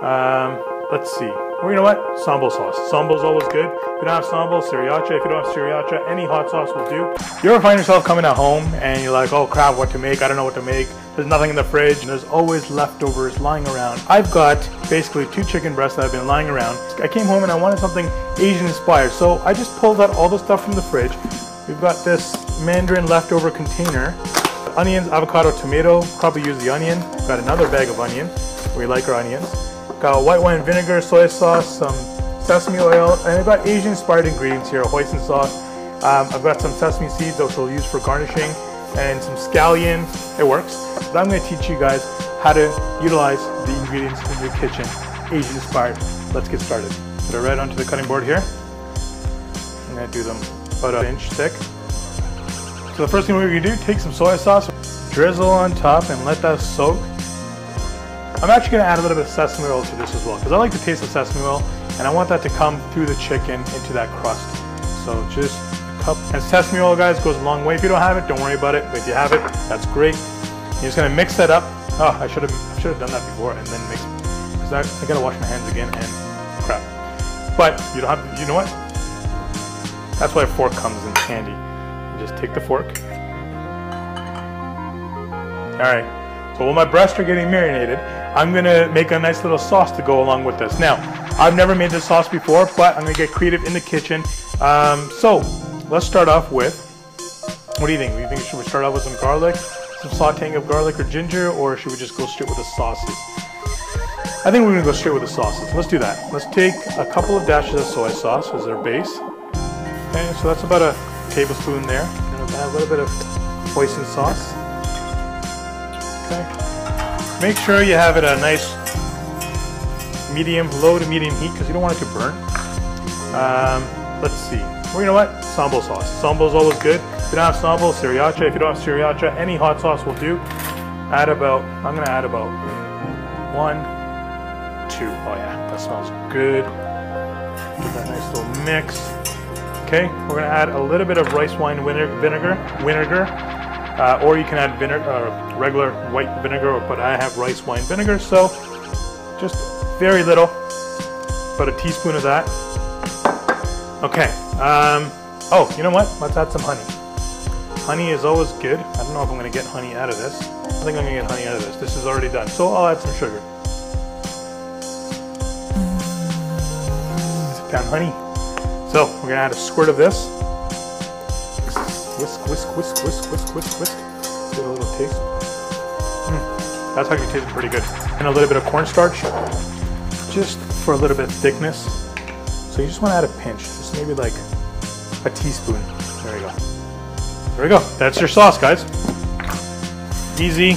Let's see. Well, you know what? Sambal sauce. Sambal's always good. If you don't have sambal, sriracha. If you don't have sriracha, any hot sauce will do. You ever find yourself coming at home and you're like, oh crap, what to make? I don't know what to make. There's nothing in the fridge and there's always leftovers lying around. I've got basically 2 chicken breasts that have been lying around. I came home and I wanted something Asian inspired. So I just pulled out all the stuff from the fridge. We've got this Mandarin leftover container. Onions, avocado, tomato. Probably use the onion. Got another bag of onion. We like our onions. Got white wine vinegar, soy sauce, some sesame oil, and I've got Asian inspired ingredients here, hoisin sauce. I've got some sesame seeds which we'll use for garnishing, and some scallion. It works. But I'm going to teach you guys how to utilize the ingredients in your kitchen, Asian inspired. Let's get started. Put it right onto the cutting board here. I'm going to do them about an inch thick. So the first thing we're going to do, take some soy sauce, drizzle on top and let that soak. I'm actually going to add a little bit of sesame oil to this as well because I like the taste of sesame oil and I want that to come through the chicken into that crust. So just a cup. And sesame oil, guys, goes a long way. If you don't have it, don't worry about it. But if you have it, that's great. You're just going to mix that up. Oh, I should have done that before and then mix, because I got to wash my hands again and crap. But you don't have, you know what? That's why a fork comes in handy. You just take the fork. All right. So while my breasts are getting marinated, I'm going to make a nice little sauce to go along with this. Now, I've never made this sauce before, but I'm going to get creative in the kitchen. So let's start off with, what do you think? Should we start off with some garlic, some sauteing of garlic or ginger, or should we just go straight with the sauces? I think we're going to go straight with the sauces. Let's do that. Let's take a couple of dashes of soy sauce as our base. Okay, so that's about a tablespoon there. And a little bit of hoisin sauce. Okay. Make sure you have it a nice medium, low to medium heat because you don't want it to burn. Let's see. Well, you know what? Sambal sauce. Sambal is always good. If you don't have sambal, sriracha. If you don't have sriracha, any hot sauce will do. I'm going to add about 1, 2. Oh yeah, that smells good. Give that nice little mix. Okay, we're going to add a little bit of rice wine vinegar. Or you can add regular white vinegar, but I have rice wine vinegar, so just very little, about a teaspoon of that. Okay, oh, you know what? Let's add some honey. Honey is always good. I don't know if I'm going to get honey out of this. I think I'm going to get honey out of this. This is already done, so I'll add some sugar. Down honey. So we're going to add a squirt of this. Whisk, whisk, whisk, whisk, whisk, whisk, whisk. Get a little taste. That's actually tastes pretty good. And a little bit of cornstarch, just for a little bit of thickness. So you just want to add a pinch, just maybe like a teaspoon. There you go. There we go. That's your sauce, guys. Easy,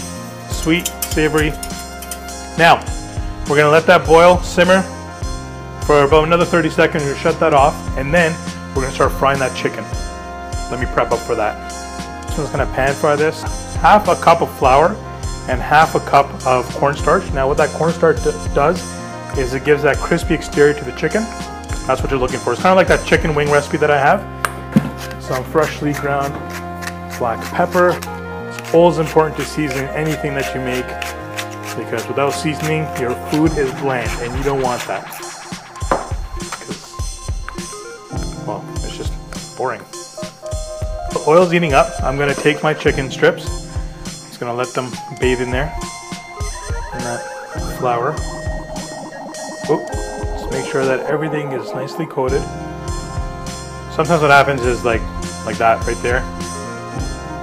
sweet, savory. Now, we're going to let that boil, simmer for about another 30 seconds. We'll shut that off, and then we're going to start frying that chicken. Let me prep up for that. So I'm just going to pan fry this. Half a cup of flour and half a cup of cornstarch. Now what that cornstarch does is it gives that crispy exterior to the chicken. That's what you're looking for. It's kind of like that chicken wing recipe that I have. Some freshly ground black pepper. It's always important to season anything that you make because without seasoning, your food is bland and you don't want that. Well, it's just boring. The oil's heating up. I'm going to take my chicken strips. Just going to let them bathe in there. In that flour. Just make sure that everything is nicely coated. Sometimes what happens is like that right there.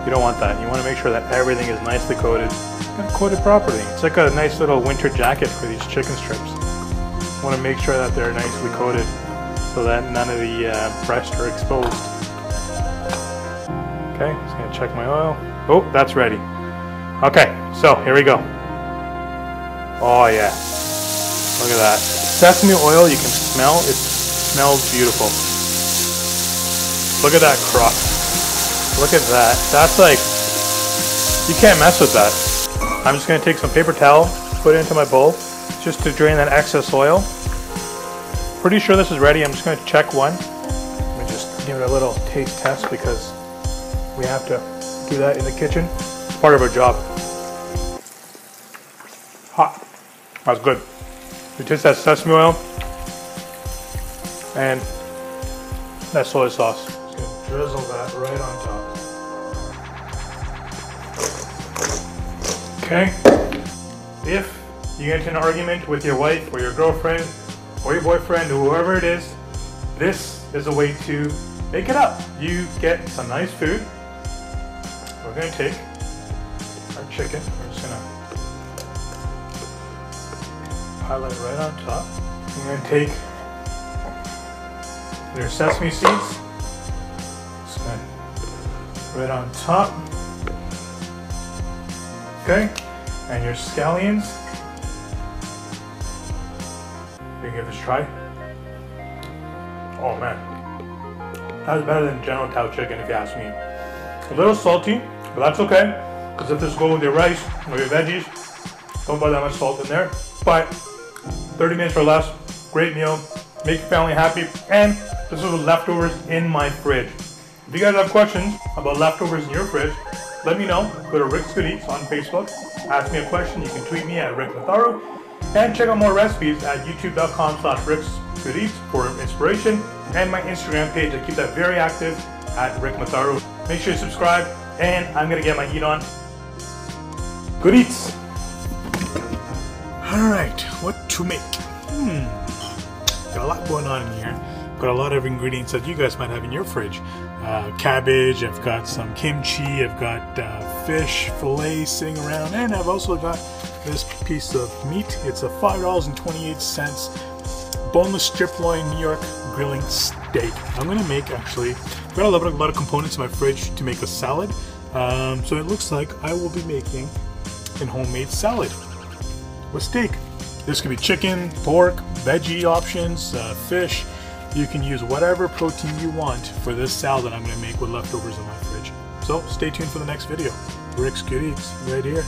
You don't want that. You want to make sure that everything is nicely coated. And coated properly. It's like a nice little winter jacket for these chicken strips. You want to make sure that they're nicely coated so that none of the breasts are exposed. Okay, just gonna check my oil. Oh, that's ready. Okay, so here we go. Oh yeah, look at that. Sesame oil, you can smell, it smells beautiful. Look at that crust. Look at that. That's like, you can't mess with that. I'm just gonna take some paper towel, put it into my bowl, just to drain that excess oil. Pretty sure this is ready. I'm just gonna check one. Let me just give it a little taste test because we have to do that in the kitchen. It's part of our job. Hot. That's good. You taste that sesame oil and that soy sauce. Just gonna drizzle that right on top. Okay. If you get into an argument with your wife or your girlfriend or your boyfriend or whoever it is, this is a way to make it up. You get some nice food. We're gonna take our chicken. We're just gonna pile it right on top. We're gonna take your sesame seeds. Just gonna right on top. Okay, and your scallions. You can give this a try. Oh man, that's better than General Tao chicken if you ask me. A little salty, but that's okay, because if this goes with your rice or your veggies, don't put that much salt in there. But 30 minutes or less, great meal, make your family happy, and this was leftovers in my fridge. If you guys have questions about leftovers in your fridge, let me know. Go to Rick's Good Eats on Facebook, ask me a question, you can tweet me at Rick Matharu, and check out more recipes at youtube.com/ricksgoodEats for inspiration, and my Instagram page. I keep that very active at Rick Matharu. Make sure you subscribe, and I'm gonna get my eat on. Good eats. All right, what to make? Got a lot going on in here. Got a lot of ingredients that you guys might have in your fridge. Cabbage, I've got some kimchi, I've got fish fillet sitting around, and I've also got this piece of meat. It's a $5.28 boneless strip loin New York grilling steak. I'm gonna make, actually, I've got a lot of components in my fridge to make a salad. So it looks like I will be making a homemade salad with steak. This could be chicken, pork, veggie options, fish. You can use whatever protein you want for this salad that I'm going to make with leftovers in my fridge. So stay tuned for the next video. Rick's Good Eats right here.